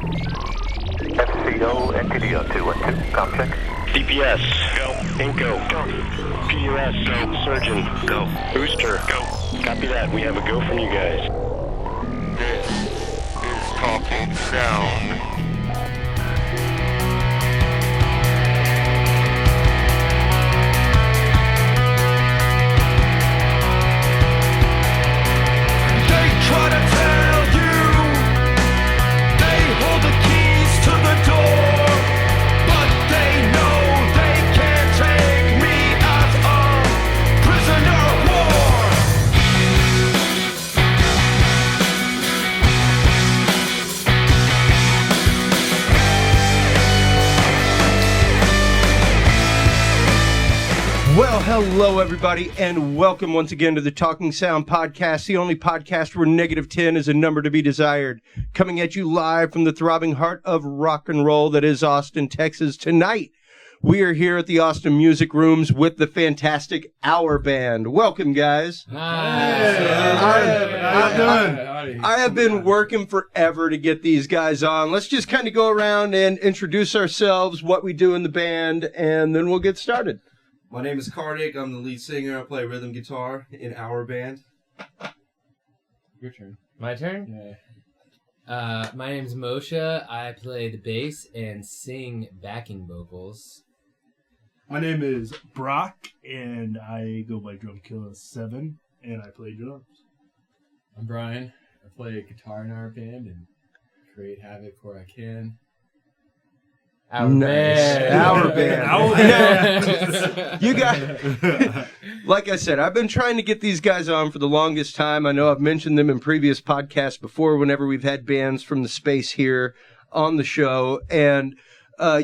FCO, NTD on 212, com check. DPS, go. Inco, go. PUS, go. Surgeon, go. Booster, go. Copy that. We have a go from you guys. This is Talking Sound. Try to tell you they hold the keys to the door, but they know they can't take me as a prisoner of war. Well, hello everybody, and welcome once again to the Talking Sound Podcast, the only podcast where -10 is a number to be desired. Coming at you live from the throbbing heart of rock and roll that is Austin, Texas. Tonight, we are here at the Austin Music Rooms with the fantastic Our Band. Welcome, guys. I have been working forever to get these guys on. Let's just kind of go around and introduce ourselves, what we do in the band, and then we'll get started. My name is Kardik. I'm the lead singer. I play rhythm guitar in Our Band. Your turn. My turn? Yeah. My name's Moshe. I play the bass and sing backing vocals. My name is Brock, and I go by Drumkiller7, and I play drums. I'm Brian. I play guitar in our band and create havoc where I can. Our band. Our band. You guys, like I said, I've been trying to get these guys on for the longest time. I know I've mentioned them in previous podcasts before whenever we've had bands from the space here on the show. And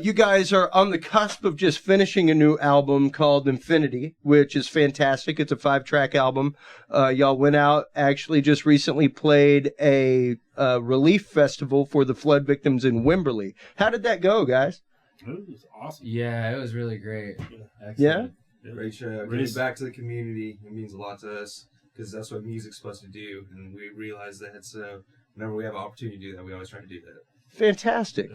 you guys are on the cusp of just finishing a new album called Infinity, which is fantastic. It's a 5-track album. Y'all went out, actually just recently played a relief festival for the flood victims in Wimberley. How did that go, guys? It was awesome. Yeah, it was really great. Yeah? Great show. Giving back to the community. It means a lot to us because that's what music's supposed to do. And we realize that. So whenever we have an opportunity to do that, we always try to do that. Fantastic.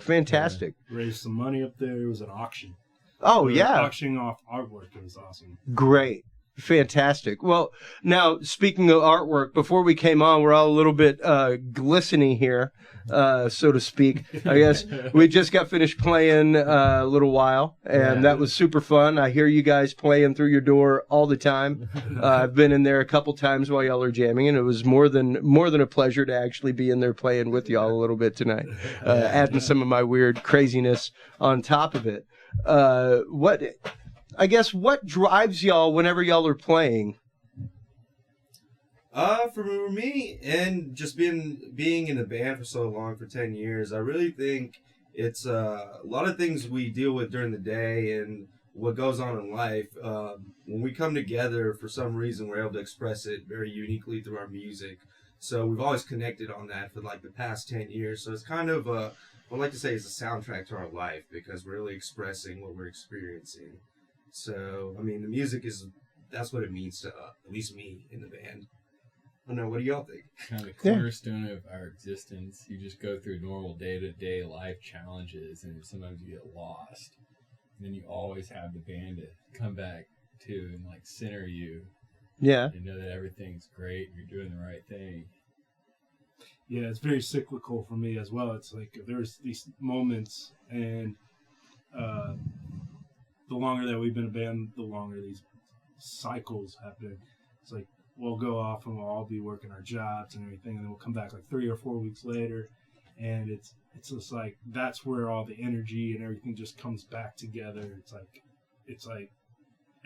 Raised some money up there. It was an auction. Oh, We were yeah. auctioning off artwork. It was awesome. Great. Fantastic. Well, now, speaking of artwork, before we came on, we're all a little bit glistening here, so to speak. I guess we just got finished playing a little while, and that was super fun. I hear you guys playing through your door all the time. I've been in there a couple times while y'all are jamming, and it was more than a pleasure to actually be in there playing with y'all a little bit tonight, adding some of my weird craziness on top of it. What drives y'all whenever y'all are playing? For me, and just being in a band for so long, for 10 years, I really think it's a lot of things we deal with during the day and what goes on in life. When we come together, for some reason, we're able to express it very uniquely through our music. So we've always connected on that for like the past 10 years. So it's kind of, I would like to say, it's a soundtrack to our life because we're really expressing what we're experiencing. So, I mean, the music that's what it means to, at least me, in the band. I don't know, what do y'all think? Kind of the cornerstone of our existence. You just go through normal day-to-day life challenges, and sometimes you get lost. And then you always have the band to come back to and, like, center you. Yeah. And know that everything's great, and you're doing the right thing. Yeah, it's very cyclical for me as well. It's like there's these moments, and the longer that we've been a band, the longer these cycles have been. It's like we'll go off and we'll all be working our jobs and everything, and then we'll come back like 3 or 4 weeks later, and it's just like that's where all the energy and everything just comes back together. It's like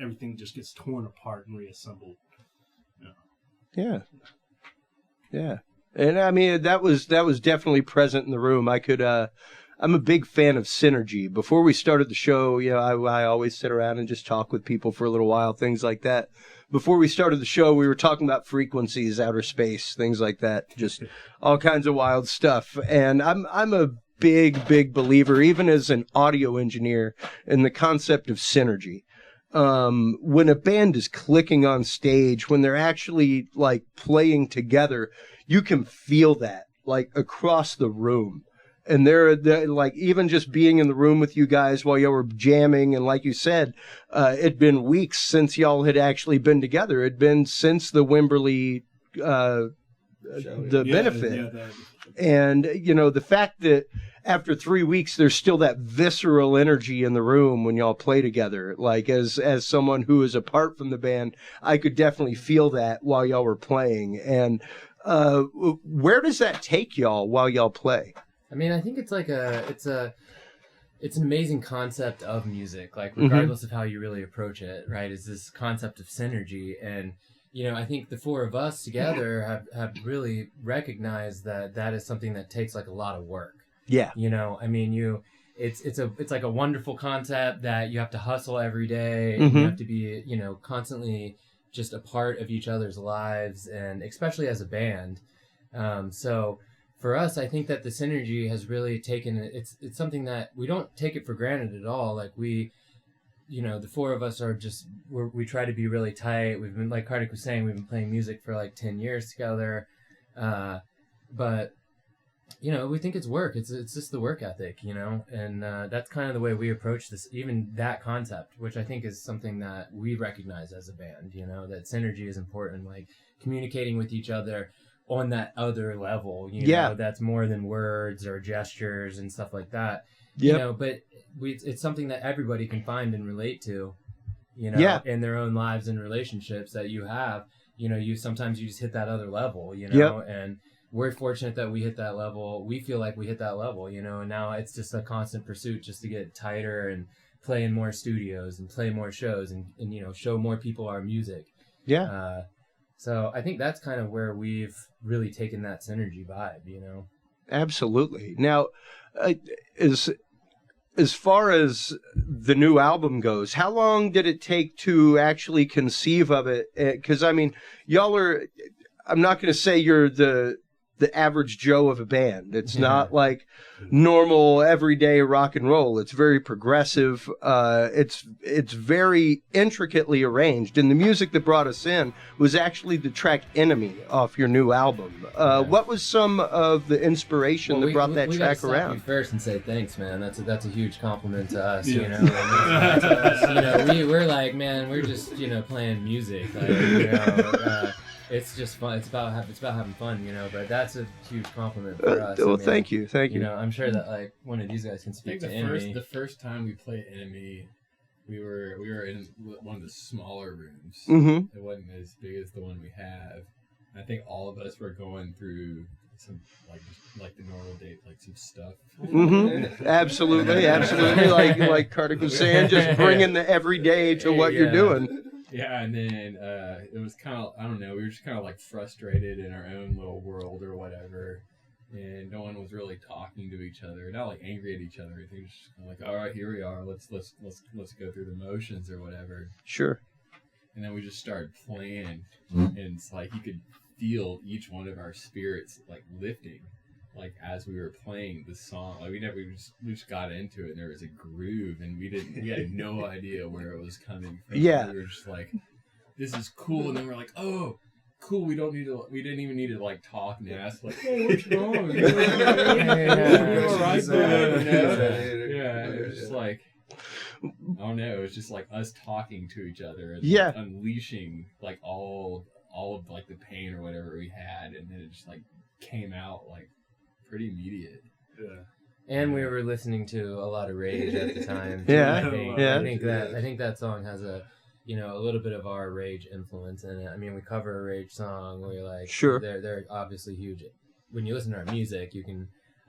everything just gets torn apart and reassembled. Yeah. And I mean, that was definitely present in the room. I'm a big fan of synergy. Before we started the show, I always sit around and just talk with people for a little while, things like that. Before we started the show, we were talking about frequencies, outer space, things like that, just all kinds of wild stuff. And I'm a big believer, even as an audio engineer, in the concept of synergy. When a band is clicking on stage, when they're actually like playing together, you can feel that like across the room. And they're like, even just being in the room with you guys while y'all were jamming, and like you said, it'd been weeks since y'all had actually been together. It'd been since the Wimberley benefit. And, you know, the fact that after 3 weeks, there's still that visceral energy in the room when y'all play together. Like, as someone who is apart from the band, I could definitely feel that while y'all were playing. And where does that take y'all while y'all play? I mean, I think it's like it's an amazing concept of music, like regardless of how you really approach it, right? Is this concept of synergy. And, you know, I think the four of us together have really recognized that is something that takes like a lot of work. Yeah. You know, I mean, it's like a wonderful concept that you have to hustle every day. And you have to be, you know, constantly just a part of each other's lives, and especially as a band. So for us, I think that the synergy has really taken it's something that we don't take it for granted at all. Like we, you know, the four of us are just, we try to be really tight. We've been, like Kartik was saying, we've been playing music for like 10 years together. But, you know, we think it's work. It's just the work ethic, you know, and that's kind of the way we approach this, even that concept, which I think is something that we recognize as a band, you know, that synergy is important, like communicating with each other on that other level, you know, that's more than words or gestures and stuff like that, you know, but it's something that everybody can find and relate to, you know, in their own lives and relationships that you have, you know, sometimes you just hit that other level, you know, and we're fortunate that we hit that level. We feel like we hit that level, you know, and now it's just a constant pursuit just to get tighter and play in more studios and play more shows and you know, show more people our music. Yeah. So I think that's kind of where we've really taken that synergy vibe, you know. Absolutely. Now, as far as the new album goes, how long did it take to actually conceive of it? Because, I mean, y'all are, I'm not going to say you're the average Joe of a band. It's not like normal everyday rock and roll. It's very progressive. It's very intricately arranged. And the music that brought us in was actually the track "Enemy" off your new album. What was some of the inspiration that brought that track around? We first and say thanks, man. That's a huge compliment to us. You know, you know, we're like, man, we're just, you know, playing music. Like, you know, it's just fun. It's about having fun, you know. But that's a huge compliment for us. Well, thank you. You know, I'm sure that like one of these guys can speak to Enemy. The first time we played Enemy, we were in one of the smaller rooms. It wasn't as big as the one we have. I think all of us were going through some like the normal date, like some stuff. Absolutely. Like Kartik was saying, just bringing the everyday to what you're doing. Yeah, and then it was kind of, I don't know, we were just kind of like frustrated in our own little world or whatever, and no one was really talking to each other, not like angry at each other. I think just kind of like, all right, here we are, let's go through the motions or whatever. Sure. And then we just started playing, and it's like you could feel each one of our spirits like lifting, like as we were playing the song. Like we just got into it, and there was a groove, and we had no idea where it was coming from. Yeah, we were just like, this is cool, and then we're like, oh, cool. We didn't even need to like talk and ask like, hey, what's wrong? You all right, yeah, it was just like, I don't know. It was just like us talking to each other and like, unleashing like all of like the pain or whatever we had, and then it just like came out like pretty immediate. Yeah. And we were listening to a lot of Rage at the time. I think that song has a little bit of our Rage influence in it. I mean, we cover a Rage song. We're like, sure, they're obviously huge. When you listen to our music,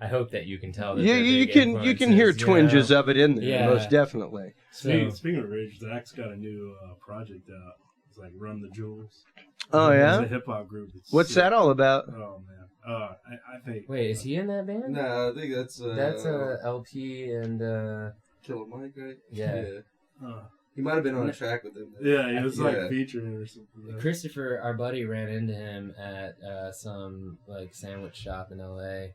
I hope that you can tell that. Yeah, you can hear twinges of it in there, most definitely. Speaking of Rage, Zach's got a new project out. It's like Run the Jewels. Oh yeah, it's a hip hop group. What's that all about? Oh man. I think. Wait, is he in that band? No, I think that's LP and Killer Mike, right? Yeah. He might have been on a track with him. Yeah, he was like featuring or something. Christopher, our buddy, ran into him at some like sandwich shop in LA,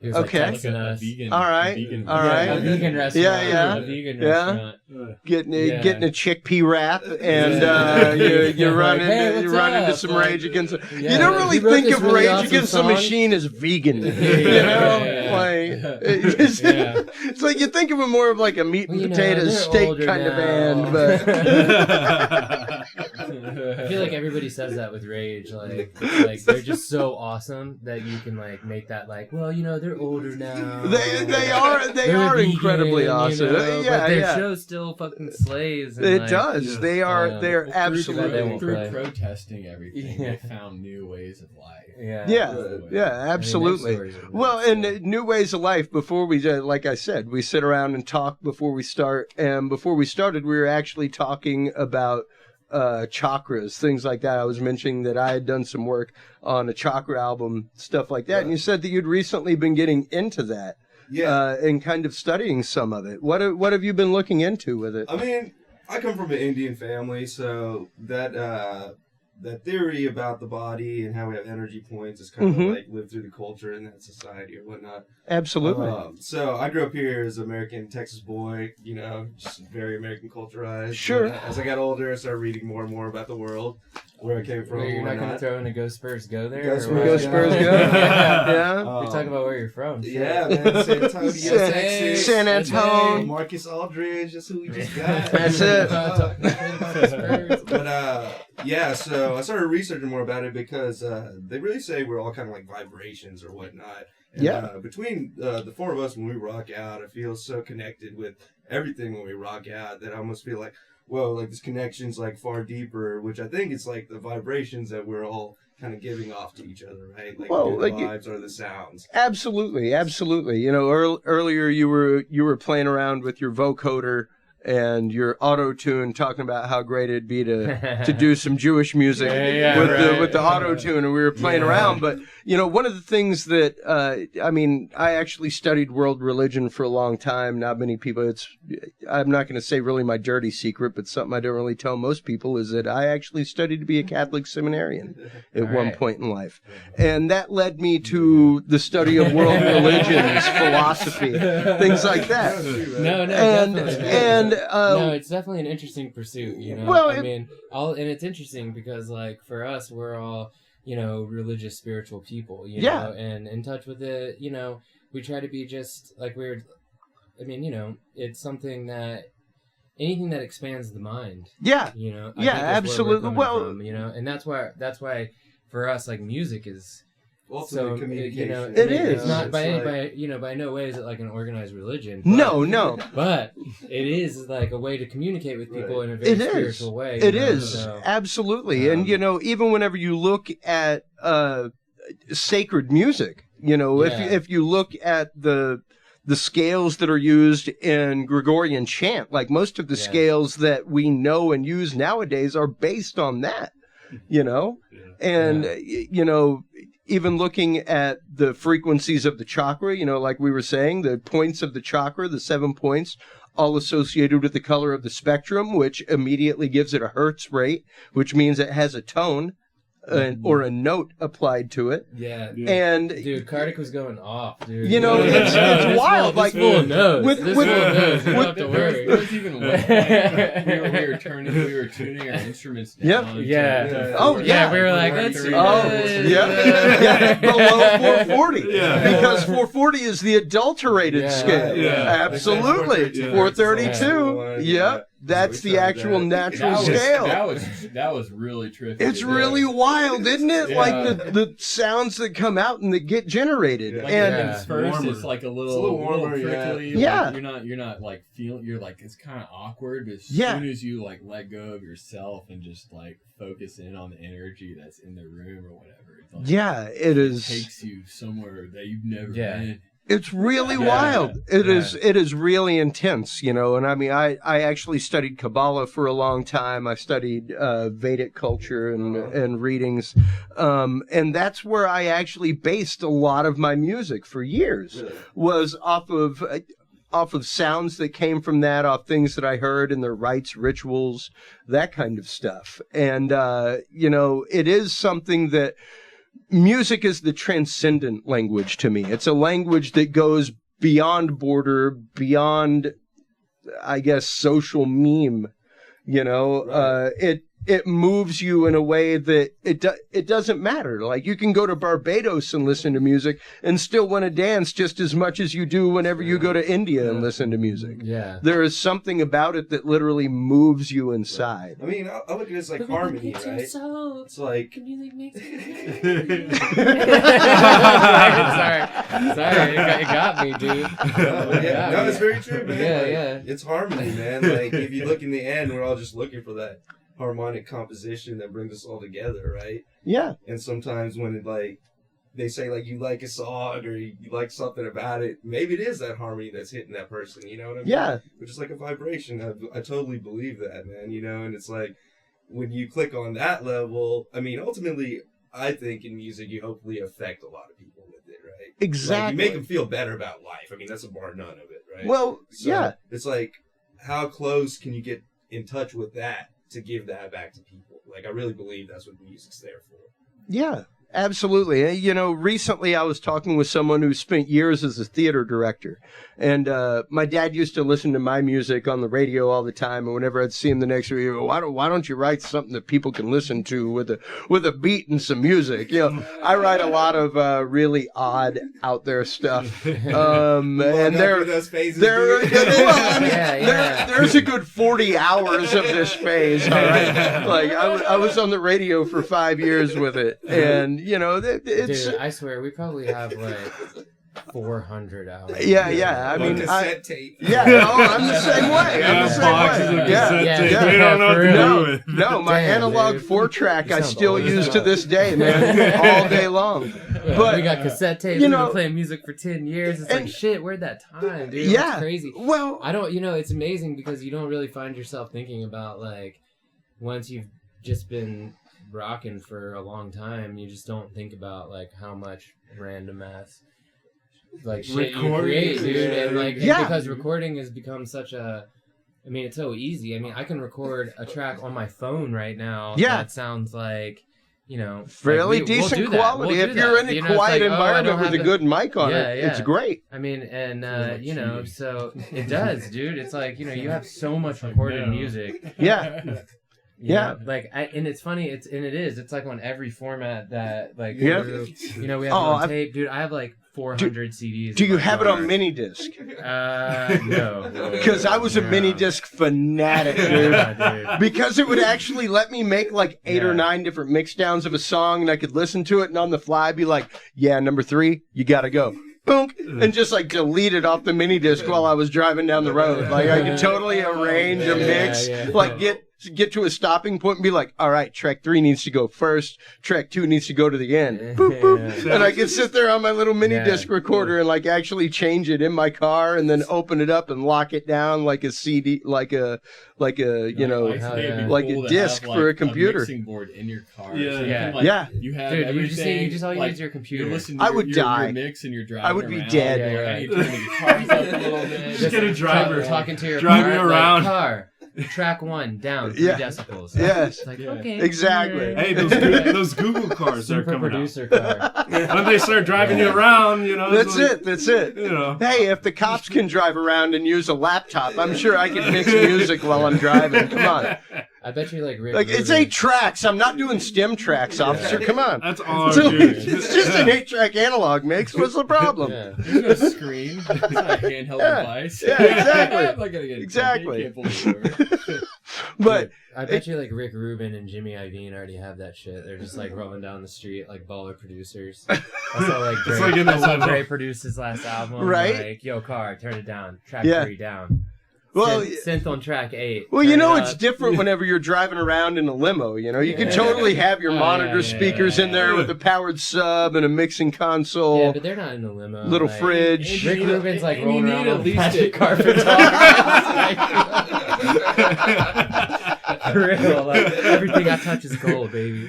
He was Okay. like texting a us. vegan. All right. A vegan All right. A vegan restaurant. Yeah. A vegan Yeah. restaurant. Getting Yeah. getting a chickpea wrap, and you run Like, hey, into you what's run into up? some Like, Rage Against. yeah, You don't really he wrote think this of really Rage awesome Against the song. Machine as vegan. You Yeah, know, yeah. like it's, Yeah. it's like you think of it more of like a meat and Well, you know, potatoes they're steak older kind of now. band, but I feel like everybody says that with Rage, like they're just so awesome that you can like make that like, well, you know, they're older now. they are They're vegan, incredibly you awesome. know, Yeah, but their yeah. show still fucking slays. And, It like, does. yeah. They are. Yeah. They are Through absolutely. they won't Through play. protesting everything, Yeah. they found new ways of life. Yeah. Yeah, absolutely. Well, and new ways of life. Before we, like I said, we sit around and talk before we start. And before we started, we were actually talking about chakras, things like that. I was mentioning that I had done some work on a chakra album, stuff like that. And you said that you'd recently been getting into that, and kind of studying some of it. What have you been looking into with it? I mean, I come from an Indian family, so that theory about the body and how we have energy points is kind of like lived through the culture in that society or whatnot. Absolutely. So I grew up here as an American Texas boy, you know, just very American culturized. Sure. And as I got older, I started reading more and more about the world, where I came from. Wait, you're not going to whatnot. throw in a Go Spurs Go there? Go or Spurs what? Go Spurs, go. Yeah. You're talking about where you're from. shit. Yeah, man. San Antonio, Texas. San Antonio. Marcus Aldridge, that's who we just got. That's it. But yeah, so I started researching more about it because they really say we're all kind of like vibrations or whatnot. And, Yeah. Between the four of us, when we rock out, I feel so connected with everything when we rock out that I almost feel like, whoa, like this connection's like far deeper, which I think it's like the vibrations that we're all kind of giving off to each other, right? Like Well, the like vibes or the sounds. Absolutely, absolutely. You know, earlier you were playing around with your vocoder and your auto tune, talking about how great it'd be to do some Jewish music with the auto tune, and we were playing around. But you know, one of the things that I mean, I actually studied world religion for a long time. Not many people. I'm not going to say really my dirty secret, but something I don't really tell most people is that I actually studied to be a Catholic seminarian at one point in life, and that led me to the study of world religions, philosophy, things like that. No, And no, it's definitely an interesting pursuit, you know. Well, I mean, and it's interesting because, like, for us, we're all, you know, religious, spiritual people, you know, and in touch with it. You know, we try to be just like I mean, you know, it's something that anything that expands the mind. Yeah. You know. I Yeah, think is where we're absolutely. coming Well, from, you know, and that's why for us, like, music is. Ultimately, So communication. you know, It it's is. not by like- by no way is it like an organized religion. No. But it is like a way to communicate with people in a very It is. spiritual way. It you know, is. so- Absolutely. And, you know, even whenever you look at sacred music, you know, if you look at the scales that are used in Gregorian chant, like most of the scales that we know and use nowadays are based on that, you know? And, you know, even looking at the frequencies of the chakra, you know, like we were saying, the points of the chakra, the 7 points, all associated with the color of the spectrum, which immediately gives it a hertz rate, which means it has a tone or a note applied to it. Yeah. And dude, Kartik was going off, dude. you know, it's wild. Like this fool knows. with This fool knows. You don't have to worry. There was even one point we were tuning our instruments down. Yeah. Oh, yeah. We were like, let's do yeah, below 440. Because 440 is the adulterated scale. Yeah. Absolutely. Yeah. 432. Yep. That's the actual natural scale. That was really trippy. It's really wild, isn't it? Like the sounds that come out and that get generated. Like And at first it's like a little warmer, prickly. Yeah. Like you're not like feeling. You're like it's kind of awkward. But as soon as you like let go of yourself and just like focus in on the energy that's in the room or whatever, it's like, it takes you somewhere that you've never been. It's really wild. It is really intense, you know. And I mean, I actually studied Kabbalah for a long time. I studied Vedic culture and readings, and that's where I actually based a lot of my music for years. Was off of sounds that came from that, off things that I heard in their rites, rituals, that kind of stuff. And you know, it is something that music is the transcendent language to me. It's a language that goes beyond border, beyond, I guess, social meme. You know, Right. It moves you in a way that it doesn't matter. Like, you can go to Barbados and listen to music and still want to dance just as much as you do whenever you go to India and listen to music. Yeah. There is something about it that literally moves you inside. I mean, I look at it as like harmony, right? It's like Music makes Sorry, it got me, dude. no, it's very true, man. Yeah, Like, yeah. It's harmony, man. Like, if you look in the end, we're all just looking for that harmonic composition that brings us all together, right? Yeah. And sometimes when it, like, they say, like, you like a song or you like something about it, maybe it is that harmony that's hitting that person, you know what I mean? Yeah. Which is like a vibration. I totally believe that, man, you know? And it's like, when you click on that level, I mean, ultimately, I think in music, you hopefully affect a lot of people with it, right? Exactly. Like, you make them feel better about life. I mean, that's a bar none of it, right? Well, So yeah. It's like, how close can you get in touch with that to give that back to people? Like, I really believe that's what music's there for. Yeah, absolutely. You know, recently I was talking with someone who spent years as a theater director. And my dad used to listen to my music on the radio all the time. And whenever I'd see him the next week, why don't you write something that people can listen to with a beat and some music? You know, I write a lot of really odd, out there stuff. And those phases, well, dude. I mean, Yeah. there's a good 40 hours of this phase. All right, like I was on the radio for 5 years with it, and you know, it's Dude, I swear, we probably have like 400 hours. yeah. I On mean, cassette tape. yeah, no, I'm the same way. I'm the same boxes way. of Yeah. cassette Yeah, tape. yeah, They don't know what for to real. do with. No, my Damn, analog dude. 4-track You I sound still old as use to fuck. this day, man, all day long. Yeah, But we got cassette tapes. you We've know- been playing music for 10 years. It's and- like, shit, where'd that time, dude? yeah, It's crazy. Well, I don't, it's amazing because you don't really find yourself thinking about, like, once you've just been rocking for a long time, you just don't think about, like, how much random ass, like, shit you Recording. create, dude. And, like, and Yeah. because recording has become such a, I mean, it's so easy. I mean, I can record a track on my phone right now that sounds like, fairly we'll decent do that. quality. We'll if do you're that. in a You know, it's quiet like, oh, I environment don't with a have good mic on Yeah, it, yeah. it's great. I mean, and like cheating. so it does, dude. It's like, you have so much recorded No. music. Yeah. You Yeah. know, like, and it's funny. It's like on every format that, like, Yeah. we have it Oh, on I've- tape, dude. I have like 400 CDs. Do in you my have it car. on mini disc? No. Because I was a No. mini disc fanatic, dude. Yeah, dude. Because it would actually let me make like 8 or Yeah. 9 different mix downs of a song, and I could listen to it and on the fly be like, yeah, number 3, you gotta go. Boom, and just like delete it off the mini disc while I was driving down the road. Like I could totally arrange a mix, like get to a stopping point and be like, all right, track 3 needs to go first, track 2 needs to go to the end. Boop, boop. Yeah. And I could sit there on my little mini Yeah. disc recorder and like actually change it in my car and then open it up and lock it down like a CD, like a you know, Like, it'd be like cool a to disc have, for a computer. mixing board in your car. Yeah. So you Yeah. can, like, Yeah. You have Dude, everything. you just all you like, need is your computer. You listen to I would your die. mix and you're driving I would be around, dead. or Yeah, you turn the guitars up a little bit. Just get a driver. talking to your Drive car, me like, around. car. Track 1 down 3 Yeah. decibels. Yes. It's like, Yeah. okay. Exactly. Hey, those Google cars are Super coming producer car. out. When they start driving you around, it's like, That's it. You know. Hey, if the cops can drive around and use a laptop, I'm sure I can mix music while I'm driving. Come on. I bet you like Rick Like, it's Rubin. 8 tracks. I'm not doing stem tracks, officer. Come on. That's all So, I'm doing. it's just an 8-track analog mix. What's the problem? Yeah. There's no screen. It's not a handheld Yeah. device. Yeah, exactly. I'm not gonna get Exactly. You can't pull me over. But I bet you like Rick Rubin and Jimmy Iovine already have that shit. They're just like rolling down the street like baller producers. That's how like Dre, like in the that's how level. Dre produced his last album. Right? Like, yo, car, turn it down. Track Yeah. 3 down. well, Synth on track 8. well, turn you know it it's up. different whenever you're driving around in a limo. You know, you can Yeah. totally have your Oh, monitor yeah, yeah, speakers in there with a powered sub and a mixing console. Yeah, but they're not in a limo. Little like, fridge. Rick Rubin's like And rolling you around need on at least magic a- carpet talking. For real, like everything I touch is gold, baby.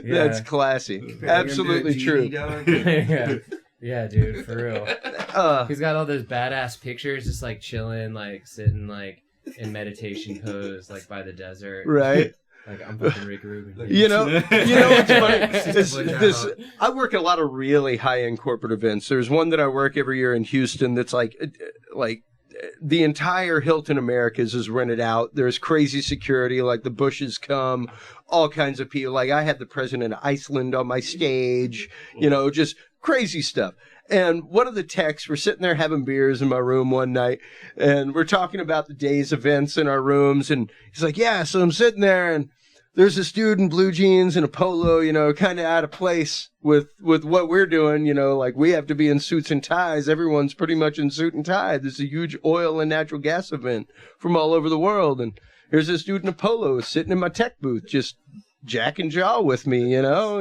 That's classy. Absolutely true. yeah. Yeah, dude, for real. Uh, He's got all those badass pictures, just like chilling, like sitting, like in meditation pose, like by the desert. right. Like I'm fucking Rick Rubin. You know what's funny? I work at a lot of really high-end corporate events. There's one that I work every year in Houston that's like the entire Hilton Americas is rented out. There's crazy security, like the Bushes come, all kinds of people. Like I had the president of Iceland on my stage, just crazy stuff. And one of the techs, we're sitting there having beers in my room one night, and we're talking about the day's events in our rooms, and he's like, yeah, so I'm sitting there, and there's this dude in blue jeans and a polo, kind of out of place with what we're doing, like we have to be in suits and ties. Everyone's pretty much in suit and tie. There's a huge oil and natural gas event from all over the world. And here's this dude in a polo sitting in my tech booth, just jack and jaw with me,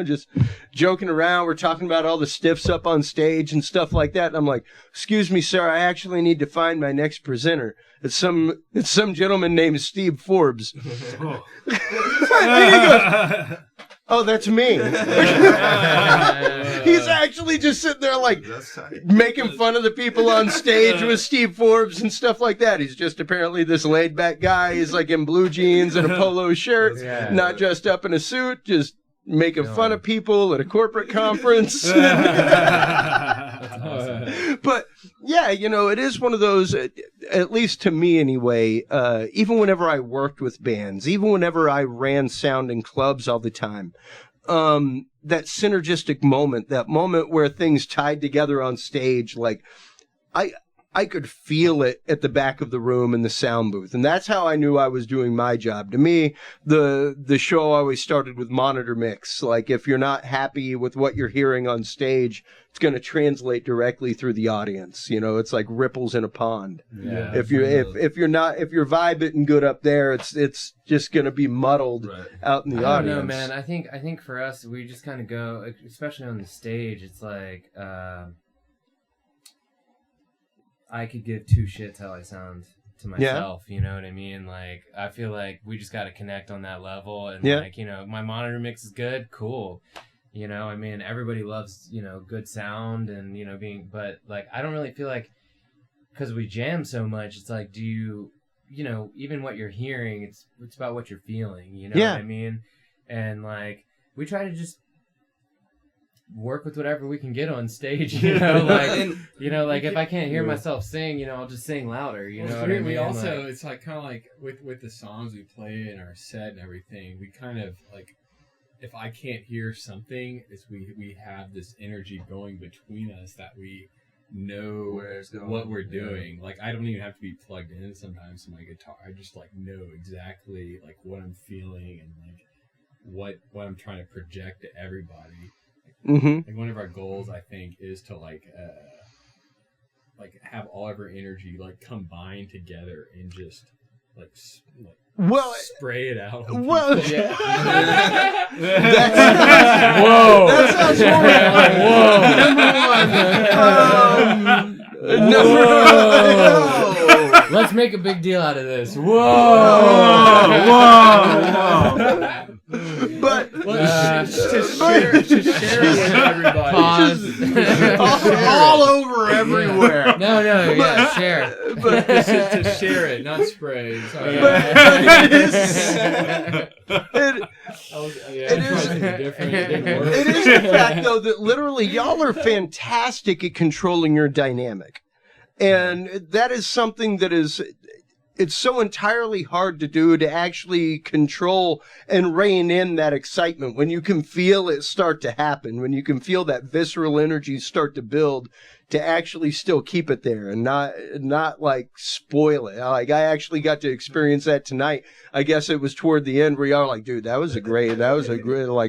just joking around. We're talking about all the stiffs up on stage and stuff like that. And I'm like, excuse me, sir, I actually need to find my next presenter. It's some gentleman named Steve Forbes. Oh. And he goes, oh, that's me. He's actually just sitting there like making fun of the people on stage with Steve Forbes and stuff like that. He's just apparently this laid back guy. He's like in blue jeans and a polo shirt, not dressed up in a suit, just making fun of people at a corporate conference. But yeah, it is one of those, at least to me anyway, even whenever I worked with bands, even whenever I ran sound in clubs all the time, that synergistic moment, that moment where things tied together on stage, like I could feel it at the back of the room in the sound booth. And that's how I knew I was doing my job. To me, the show always started with monitor mix. Like if you're not happy with what you're hearing on stage, it's going to translate directly through the audience. It's like ripples in a pond. Yeah. If you're vibing good up there, it's just going to be muddled out in the audience. I don't know, man. I think for us, we just kind of go, especially on the stage. It's like, I could give two shits how I sound to myself, you know what I mean? Like, I feel like we just got to connect on that level. And, like, my monitor mix is good, cool. I mean, everybody loves, good sound and, but, like, I don't really feel like, because we jam so much, it's like, do you, even what you're hearing, it's about what you're feeling, you know what I mean? And, like, we try to just work with whatever we can get on stage, like if I can't hear myself sing, I'll just sing louder, what I mean? We also, it's like kind of like with the songs we play in our set and everything, we kind of like, if I can't hear something, it's we have this energy going between us that we know what we're doing. Like I don't even have to be plugged in sometimes to my guitar. I just like know exactly like what I'm feeling and like what I'm trying to project to everybody. Mm-hmm. Like one of our goals, I think, is to like have all of our energy like combine together and just spray it out. Well, yeah. Whoa! That sounds horrible. Number one. Let's make a big deal out of this. Whoa! Whoa! But to share it with everybody. all over everywhere. No, share. But to share it, not spray. Sorry. It is the fact though that literally y'all are fantastic at controlling your dynamic, and that is something that is. It's so entirely hard to do, to actually control and rein in that excitement when you can feel it start to happen, when you can feel that visceral energy start to build, to actually still keep it there and not like spoil it. Like I actually got to experience that tonight. I guess it was toward the end where y'all were like, dude, that was a great like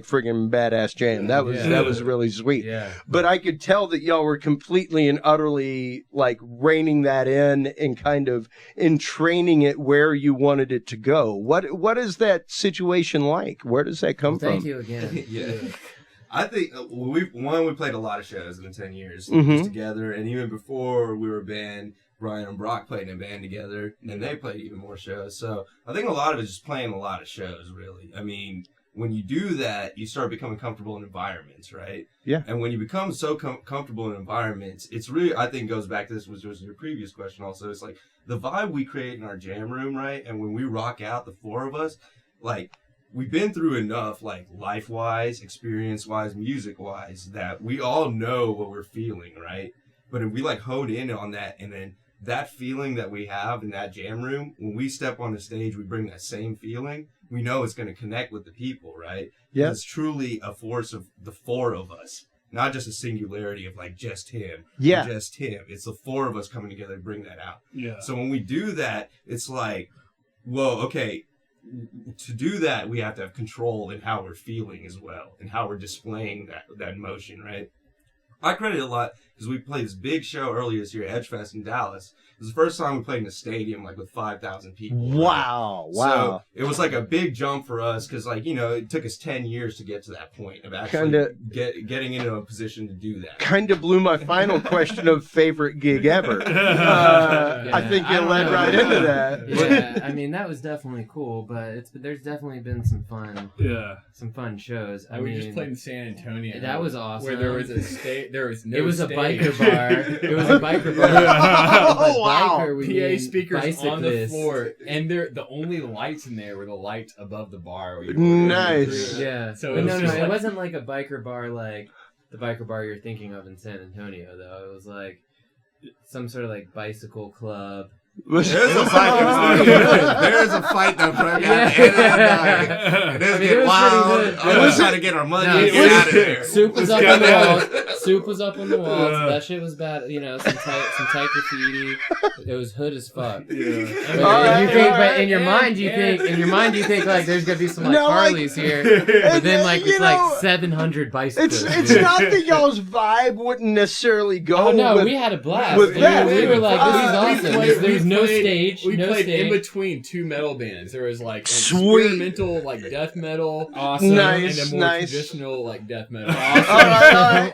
friggin' badass jam. That was really sweet. Yeah. But I could tell that y'all were completely and utterly like reining that in and kind of in training it where you wanted it to go. What is that situation like? Where does that come from? Thank you again. Yeah. I think we played a lot of shows in the 10 years just together, and even before we were a band, Brian and Brock played in a band together, and they played even more shows. So I think a lot of it is just playing a lot of shows, really. I mean, when you do that, you start becoming comfortable in environments, right? Yeah. And when you become so comfortable in environments, it's really, I think, goes back to this, which was your previous question also. It's like the vibe we create in our jam room, right? And when we rock out, the four of us, like, we've been through enough, like life-wise, experience-wise, music-wise, that we all know what we're feeling, right? But if we like hone in on that, and then that feeling that we have in that jam room, when we step on the stage, we bring that same feeling. We know it's going to connect with the people, right? Yeah. It's truly a force of the four of us, not just a singularity of like just him. Yeah. Just him. It's the four of us coming together to bring that out. Yeah. So when we do that, it's like, whoa, okay, to do that, we have to have control in how we're feeling as well and how we're displaying that emotion, right? I credit a lot because we played this big show earlier this year at Edgefest in Dallas. It was the first time we played in a stadium like with 5,000 people. Wow. Right? So it was like a big jump for us because, like, you know, it took us 10 years to get to that point of actually getting into a position to do that. Kind of blew my final question of favorite gig ever. I think you led right into that. Yeah, I mean, that was definitely cool, but there's definitely been some fun shows. I mean, we just played in San Antonio. That was awesome. Where there was a stage. There was no. It was stage. a biker bar. It was a biker bar. Oh, wow. Biker, we PA mean speakers on the bicyclists. floor, and the only lights in there were the lights above the bar. Nice. Yeah. So But it was just it like- wasn't like a biker bar like the biker bar you're thinking of in San Antonio, though. It was like some sort of like bicycle club. There's a fight. There's a fight though, bro. Yeah. It is I mean, it get was wild. pretty good. I'm just trying to get our money and get out of there. Soup was up on the walls. Soup was up on the walls. That shit was bad. You know, some tight graffiti. It was hood as fuck. But in your mind, you think like there's gonna be some like Harleys here, but then like it's like 700 bicycles. It's not that y'all's vibe wouldn't necessarily go. Oh no, with, we had a blast. with that. We were like, this is awesome. There's no stage. We no played stage. in between two metal bands. There was like an Sweet. experimental like death metal, Awesome. Nice, and a more nice. traditional like death metal.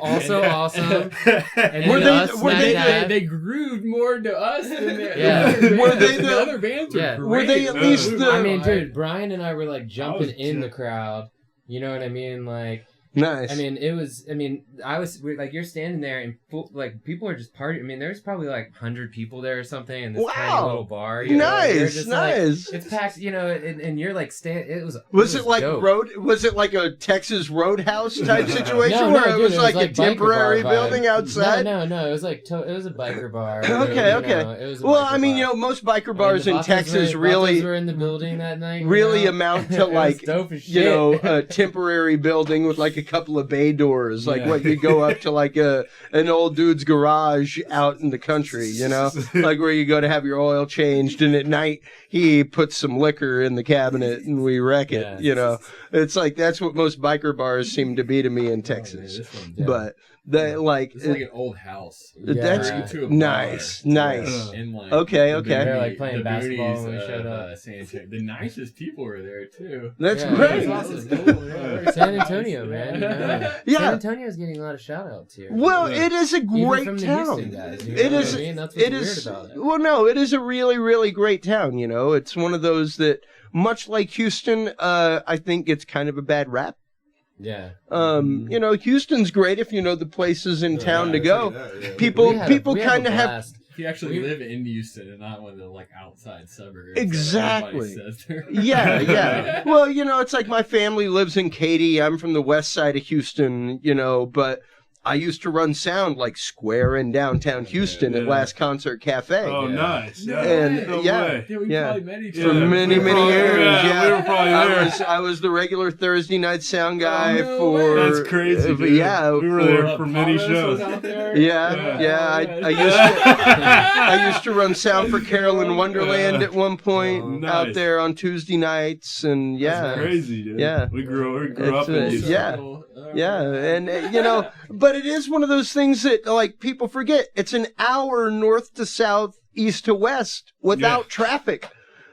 Also awesome. And Were then they- us, were they- Snapchat. They grooved more to us than the Yeah. other bands. Were they the other bands were Yeah. great. Were they at least the- I mean, dude, Brian and I were like jumping was in the just- crowd. You know what I mean? Like, Nice. I mean, like, you're standing there and like people are just partying. I mean, there's probably like 100 people there or something in this tiny Wow. little bar. You know? Nice, They're just, like, nice. it's packed, you know, and you're like Was it like dope. Was it like a Texas Roadhouse type situation No, where no, it dude, was like a biker temporary bar vibe. building outside? No, it was like it was a biker bar. Okay, You know, okay. it was a Well, biker I mean, bar. you know, most biker I mean, bars the in Vatos Texas were, really Vatos were in the building that night. really you know? amount It to was like dope as you know shit. a temporary building with like a couple of bay doors, like Yeah. what you go up to like an old dude's garage out in the country, you know, like where you go to have your oil changed, and at night he puts some liquor in the cabinet and we wreck it. Yeah. You know, it's like that's what most biker bars seem to be to me in Texas. Yeah. But that like It's like an old house. that's Yeah. To a nice, bar. nice. And like Okay, the okay. They're, like, playing the basketball booties when we showed of, up. San Antonio. The nicest people were there too. That's Yeah, great. it was awesome. That was cool, yeah. San Antonio, man. You know? Yeah. San Antonio's getting a lot of shout outs here. Well, it is a Even great from the town. Houston guys, you It know is. what I mean? That's what's It weird is. about it. Well, no, it is a really, really great town. You know, it's one of those that, much like Houston, I think it's kind of a bad rap. Yeah. You know, Houston's great if you know the places in town to go. Yeah. People We had a kind of have. blast. If you actually We- live in Houston and not one of the like outside suburbs. that Exactly. everybody says they're- Yeah, yeah. Well, you know, it's like my family lives in Katy. I'm from the west side of Houston, you know, but I used to run sound like square in downtown Houston at Yeah. Last Concert Cafe. Oh, Yeah. nice. No Yeah. And No yeah, way. Yeah, we Yeah. probably met each for Yeah, other. many, we many probably- years. yeah, Yeah, we were probably there. I was the regular Thursday night sound guy no for. way. That's crazy, dude. Yeah, We were for- there for many Paulus shows. was out there. Yeah. I used to run sound for Carolyn Wonderland at one point Oh, out nice. there on Tuesday nights, and yeah, That's crazy, dude. Yeah. We grew It's, up in Houston. yeah. Yeah, and you know, but it is one of those things that like people forget. It's an hour north to south, east to west without Yeah. traffic.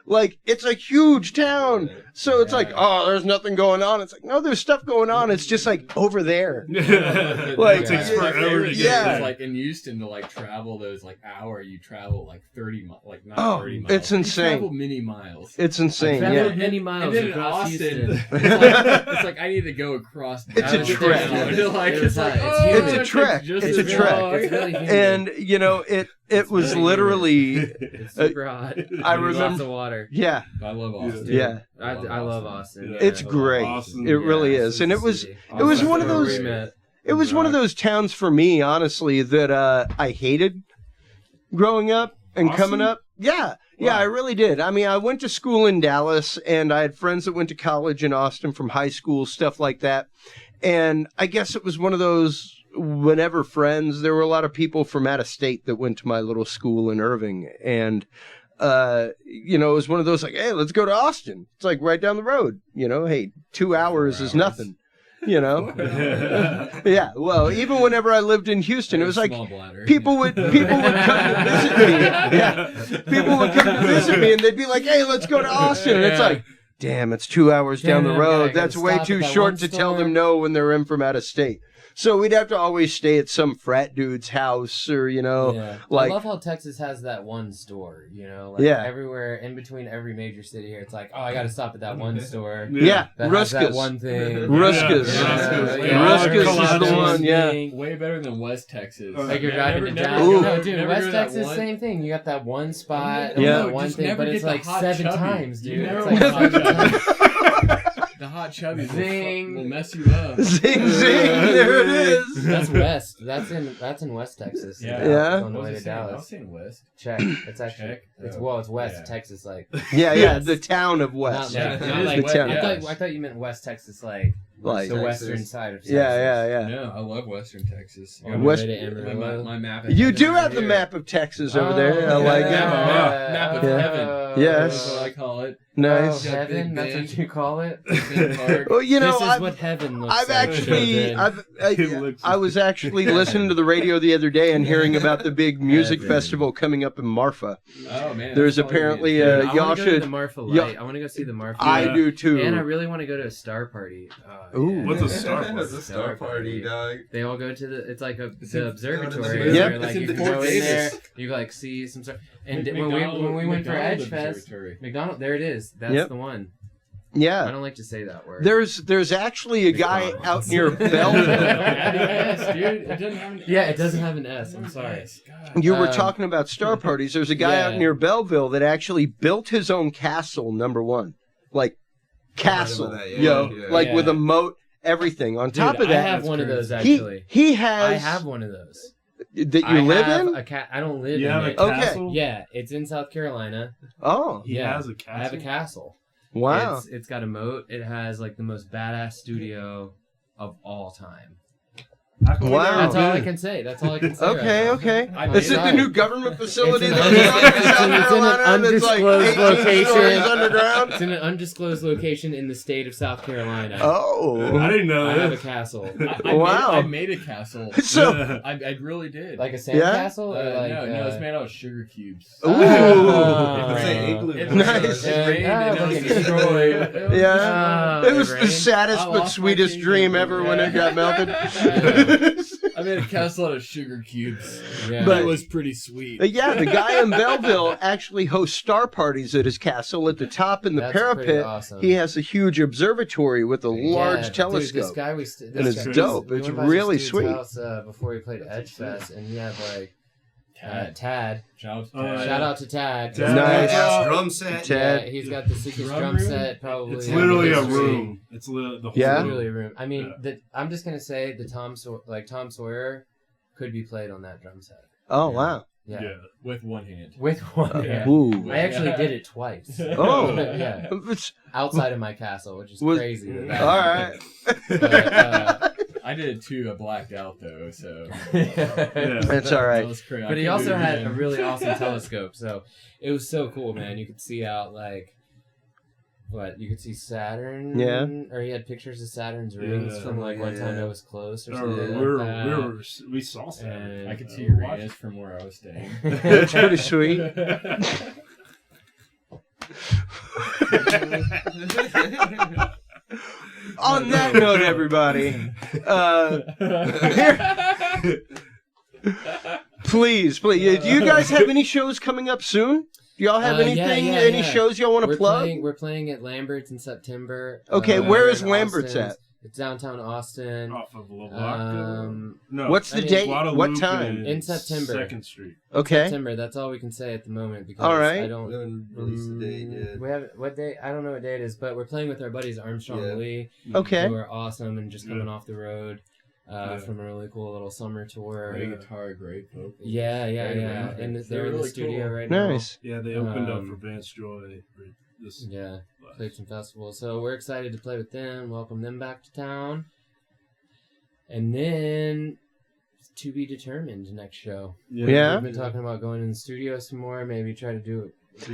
Like it's a huge town, so it's like, oh, there's nothing going on. It's like, no, there's stuff going on. It's just like over there. Like, it takes My forever favorite to thing get yeah. is there. like in Houston to like travel those like hour, you travel like 30 miles, like not Oh, 30 miles. it's insane. You travel many miles. It's insane. Traveled Yeah, many And miles then in across Austin, Houston. it's like I need to go across. It's a trek. Like, It was it's like hot. oh, It's a it takes trek. just It's a as trek. long. It's really humid. and you know it. It was literally. It's super hot. I Lots remember. of water. Yeah, I love Austin. yeah. I love Austin. Yeah. It's I love great. Austin. It really Yeah, is, and it was. city. It was one of Where those. we met. It was one of those towns for me, honestly, that I hated growing up and Austin? coming up. Yeah, I really did. I mean, I went to school in Dallas, and I had friends that went to college in Austin from high school, stuff like that. And I guess it was one of those whenever friends, there were a lot of people from out of state that went to my little school in Irving. And, it was one of those like, hey, let's go to Austin. It's like right down the road, hey, 2 hours is nothing. Yeah. Well, even whenever I lived in Houston, it was like Small bladder. people would come to visit me. Yeah, people would come to visit me, and they'd be like, "Hey, let's go to Austin." And it's like, damn, it's 2 hours down the Damn, road. I gotta That's way stop at too that short one to tell store. them no when they're in from out of state. So we'd have to always stay at some frat dude's house, or Yeah. like I love how Texas has that one store, Yeah. everywhere in between every major city here. It's like, oh, I got to stop at that one store. yeah, That has that Ruska's. one thing. Ruska's. Ruska's is the one, yeah. Way better than West Texas. Like you're Yeah, driving to never- Dallas. Ooh. No, dude, never West go to that Texas, one- same thing. You got that one spot, Yeah. that one just thing, never but it's get the like hot 7 chubby. times, You dude. never It's like want 7 hot times. The hot chubby Zing. will mess you up. Zing, zing, there it is. That's West. That's in West Texas. Yeah. Yeah. On the way to I was Dallas. saying West. Check. It's actually Check. it's Oh. it's West Yeah. Texas, like Yeah, the town of West. not, Yeah, like, it not is like the town. I thought you meant West Texas, like Like- the Texas. western side of Texas. Yeah. No, I love Western Texas. On West- the way to Amarillo. My map. You do have the map of Texas over there. I like it. Map of Yeah. heaven. Yes. That's what I call it. Nice. Oh, heaven? Big That's Ben. what you call it? Big Park. Well, This is I've, what heaven looks I've like. actually, children. It looks- I was actually listening to the radio the other day and hearing about the big music Heaven. festival coming up in Marfa. Oh man. There's that's probably apparently good. Dude, I y'all wanna go to should- the Marfa y'all- Light. I want to go see the Marfa I Light. do too. And I really want to go to a star party. Ooh. Yeah. What's a star It's party? a star party, dog. They all go to it's like It's the in- observatory. Yep. Where, like, It's in you can Fort go in there, Davis. you like see some sort. And McDonald- when we went for McDonald Edge Fest, Observatory. McDonald, there it is. That's Yep. the one. I Yeah. don't like to say that word. There's actually a guy out near Belleville. Yes, dude. It doesn't have an Yeah, S. it doesn't have an S. I'm sorry. Yes, God. You were Um, talking about star parties. There's a guy out yeah. near Belleville that actually built his own castle, number one. Like, castle. that, yeah. Yo, Yeah. like with Yeah. a moat, everything. On Dude, top of I that, have one of those he, actually. he has. I have one of those. That I you live have in? I don't live You in have a it. Okay. castle? Yeah, it's in South Carolina. Oh, He Yeah. has a castle? I have a castle. wow. It's got a moat. It has like the most badass studio of all time. How come we Wow. never That's all I been? can say. That's all I can say. Okay, right now. okay. I'm Is it the sorry. new government facility It's that's an- in South it's in an Carolina that's like undisclosed 18 location. stories underground? It's in an undisclosed location in the state of South Carolina. Oh. I didn't know I have a that. castle. Wow. I made a castle. So, I really did. Like a sand Yeah? castle? Or like, no, it's made out of sugar cubes. ooh. It's like igloo. It Nice. rained and it was Okay. destroyed. Yeah. Oh, It was the rained? saddest I but lost my sweetest kingdom. dream ever when it got melted. I made a castle out of sugar cubes. Yeah. But- It was pretty sweet. Yeah, the guy in Belleville actually hosts star parties at his castle. At the top in the That's pretty parapet, awesome. he has a huge observatory with a large Yeah, dude, telescope. this guy And it's dope. we It's went by this really dude's sweet. House, before we played Edge Fest, and he had like Tad. Shout out to Oh, Tad. Shout out to Tad. Tad. Nice. Ass drum set. Yeah, Tad. he's got the sickest Drum drum room? set probably. It's in literally a history. room. It's the whole Yeah? room. Literally a room. I mean, I'm just gonna say the Tom Sawyer could be played on that drum set. Oh, wow. Yeah. Yeah. With one hand. With one Yeah. hand. Ooh. I actually did it twice. Oh. Yeah. It's- Outside of my castle, which is Was- crazy. all that right. But, I did it too. I blacked out though, so Yeah. That's all that right. was crazy. But he also had a really awesome telescope, so it was so cool, man. You could see out like you could see Saturn. Yeah. Or he had pictures of Saturn's rings Yeah. from like one time Yeah. it was close or Or something. like that. we saw Saturn. And I could see Watch- Uranus from where I was staying. That's pretty sweet. On that note, everybody, please, do you guys have any shows coming up soon? Do y'all have anything, any shows y'all want to plug? We're playing at Lambert's in September. Okay, We're where is in Lambert's Austin. at? It's downtown Austin. Off of Lavaca. No. What's the date? What Guadalupe time? and In September. 2nd Street. Okay. September. That's all we can say at the moment because All right. I don't. We haven't released the date yet. We have what date? I don't know what date it is, but we're playing with our buddies Armstrong Yeah. and Lee, Okay. who are awesome and just coming Yeah. off the road from a really cool little summer tour. Great guitar, great vocals. Yeah, Great yeah. band. And They're they're in the really studio cool. right now. Nice. Yeah, they opened up Um, for Vance Joy. This Yeah, played some festivals. So we're excited to play with them, welcome them back to town. And then to be determined next show. Yeah. We've been talking about going in the studio some more, maybe try to do it.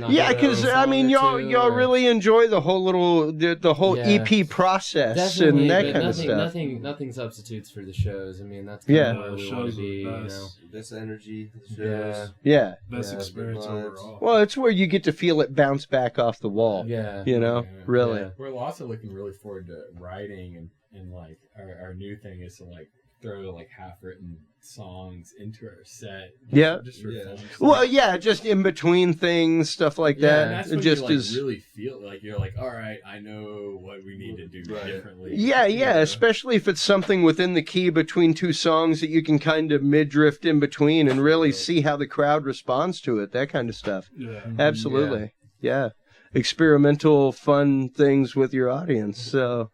Yeah, because I mean, y'all really enjoy the whole the whole Yeah. EP process Definitely, and that but kind of stuff. Nothing substitutes for the shows. I mean, that's kind Yeah. of where we want Shows to be, are you best. know. Best energy. The shows. Yeah. Yeah. Best Yeah, experience good vibes. overall. Well, it's where you get to feel it bounce back off the wall. Yeah. You know, Yeah. really. Yeah. We're also looking really forward to writing and like our new thing is to like throw like half-written songs into our set. Yeah. Just for Yeah. fun stuff. Well, yeah, just in between things, stuff like Yeah, that. And that's It when just you like is. really feel like you're like, all right, I know what we need to do Right. differently. Yeah, especially if it's something within the key between two songs that you can kind of mid-drift in between and really see how the crowd responds to it, that kind of stuff. Yeah. Absolutely. Yeah. Experimental, fun things with your audience. So,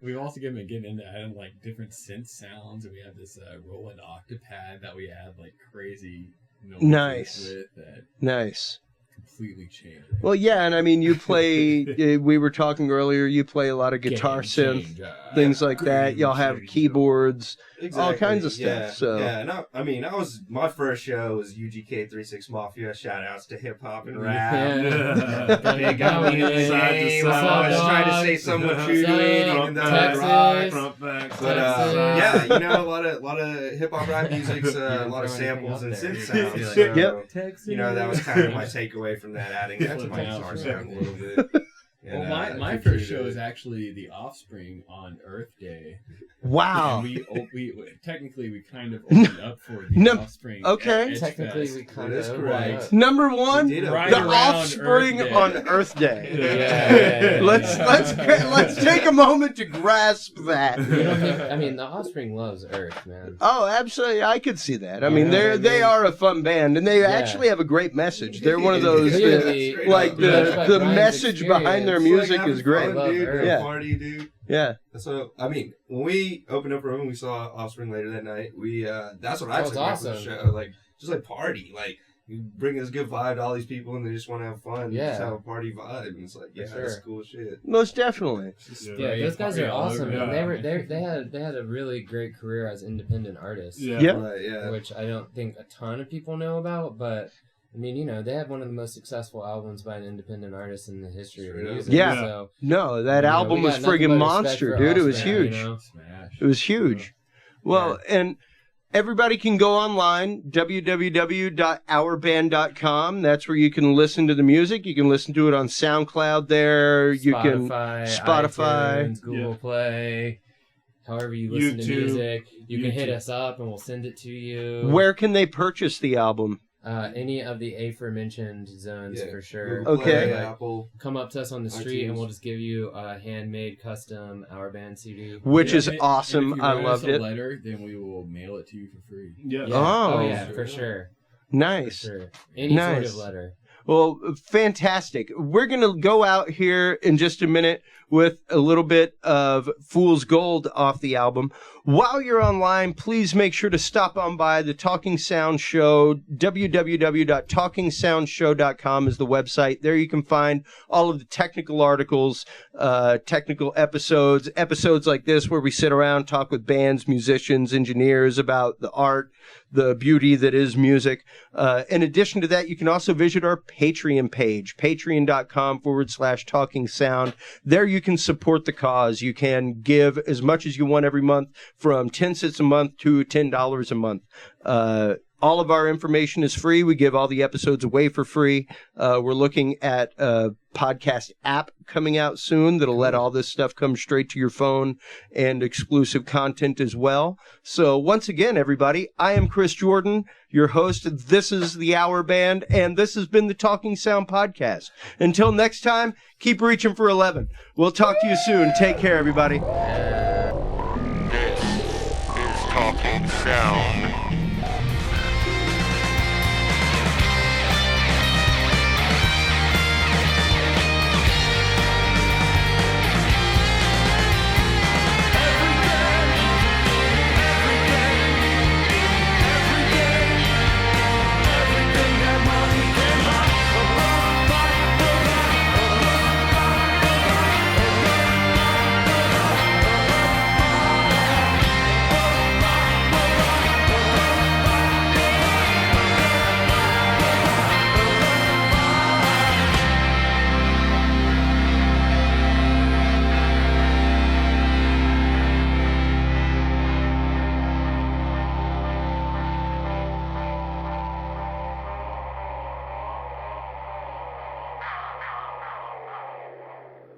We've also getting into adding like different synth sounds, and we have this Roland Octopad that we add like crazy noises Nice. with that nice. completely change. Well, yeah, and I mean, you play, we were talking earlier, you play a lot of guitar synth, things like that. Y'all have keyboards, all kinds of stuff. Yeah, So, yeah, and my first show was UGK 36 Mafia. Shout outs to hip hop and rap. Yeah. They got me in the Side to game. side. I was trying to say somewhat true to it, even though Texas. rock. Front back. But Texas. yeah, you know, a lot of hip hop rap music's a lot of throw anything samples up and there. synth sounds. Yeah. So, Yep. Texas. you know, that was kind of my takeaway from that, adding that to my guitar sound a little bit. Well, And, my first show is actually The Offspring on Earth Day. wow. And we technically we kind of opened up for The No, Offspring. okay. at Edge Technically, Fest. we kind That is of correct. Number one, We did it. Right the around Offspring Earth Day. on Earth Day. Yeah. Let's take a moment to grasp that. You don't think, I mean, the Offspring loves Earth, man. Oh, absolutely! I could see that. I mean, Yeah, they are a fun band, and they actually have a great message. They're one of those that, Clearly, like judged by the Brian's message behind their experience, music is great. love Dude, Earth. Yeah. party, dude. Yeah, So, I mean, when we opened up a room and we saw Offspring later that night, we that's what I That was took away from the awesome. show. Like, just like party. Like, you bring this good vibe to all these people and they just want to have fun. Yeah. Just have a party vibe. And it's like, yeah, For that's sure. cool shit. most definitely. Yeah, those guys are awesome. over. Man. They had a really great career as independent artists. Yeah. Yep. Right, yeah. Which I don't think a ton of people know about, but I mean, you know, they have one of the most successful albums by an independent artist in the history of Straight up. music. Yeah. So, No, that you know, album we was got nothing friggin' but monster, respect for dude. It was Offspring, huge. you know? Smash. It was huge. Well, and everybody can go online, www.ourband.com. That's where you can listen to the music. You can listen to it on SoundCloud there. You can Spotify. iTunes, Google Play, however you listen to YouTube. music. You can hit YouTube. us up and we'll send it to you. Where can they purchase the album? Any of the aforementioned zones Yeah. for sure. Google Okay. Play, Apple. Come up to us on the street and iTunes. we'll just give you a handmade custom Our Band CD. Which Yeah, is and awesome. if you I write us loved a it. letter, then we will mail it to you for free. Yeah. Yeah. Oh. yeah, for sure. For Nice. sure. Any sort Nice. of letter. Well, fantastic. We're going to go out here in just a minute with a little bit of Fool's Gold off the album. While you're online, please make sure to stop on by the Talking Sound Show. www.talkingsoundshow.com is the website. There you can find all of the technical articles, technical episodes like this where we sit around, talk with bands, musicians, engineers about the art, the beauty that is music. In addition to that, you can also visit our Patreon page, patreon.com/talking sound. There you can support the cause. You can give as much as you want every month, from 10 cents a month to $10 a month. All of our information is free. We give all the episodes away for free. We're looking at a podcast app coming out soon that'll let all this stuff come straight to your phone, and exclusive content as well. So once again, everybody, I am Chris Jordan, your host. This is the Hour Band, and this has been the Talking Sound Podcast. Until next time, keep reaching for 11. We'll talk to you soon. Take care, everybody. This is Talking Sound.